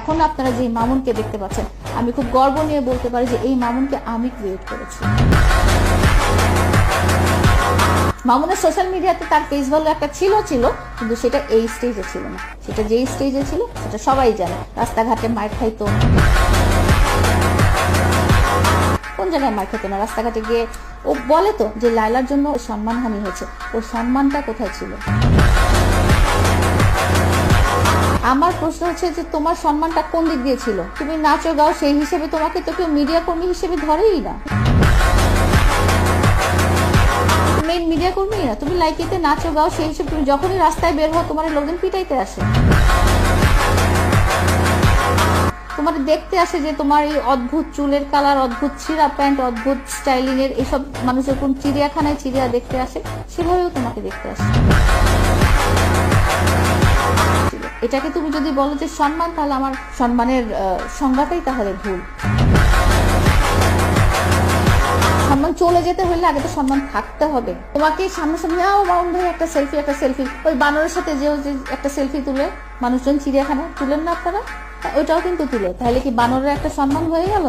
এখন আপনারা যে মামুনকে দেখতে পাচ্ছেন, আমি খুব গর্ব নিয়ে বলতে পারি যে এই মামুনকে আমি ক্রিয়েট করেছি। মামুনের সোশ্যাল মিডিয়াতে তার পেজ ভ্যালু একটা ছিল কিন্তু সেটা এই স্টেজে ছিল না। সেটা যেই স্টেজে ছিল সেটা সবাই জানে। রাস্তাঘাটে মার খাইতো, কোন জায়গায় মার খেতো না, রাস্তাঘাটে গিয়ে ও বলে তো যে লায়লার জন্য সম্মানহানি হয়েছে। ওর সম্মানটা কোথায় ছিল? আমার প্রশ্ন হচ্ছে যে তোমার সম্মানটা কোন দিক দিয়ে ছিল? তুমি নাচো গাও, সেই হিসেবে তোমাকে তো কেউ মিডিয়া কর্মী হিসেবে ধরেই না। মেইন মিডিয়া কর্মী না, তুমি লাইকিতে নাচো গাও, সেই হিসেবে তুমি যখনই রাস্তায় বের হও তোমার লোকজন পিটাইতে আসে, তোমার দেখতে আসে যে তোমার এই অদ্ভুত চুলের কালার, অদ্ভুত ছিঁড়া প্যান্ট, অদ্ভুত স্টাইলিং এর এইসব মানুষ যখন চিড়িয়াখানায় চিড়িয়া দেখতে আসে সেভাবেও তোমাকে দেখতে আসে। এটাকে তুমি যদি বলো যে সম্মান, তাহলে আমার সম্মানের সংজ্ঞাটাই তাহলে ভুল। সম্মান চলে যেতে হলে আগে তো সম্মান থাকতে হবে। তোমাকে সামনাসামনি মামুন ভাই একটা সেলফি, ওই বানরের সাথে যে একটা সেলফি তুলে মানুষজন চিড়িয়াখানায় তুলেন না আপনারা, ওইটাও কিন্তু তুলে, তাহলে কি বানরের একটা সম্মান হয়ে গেল?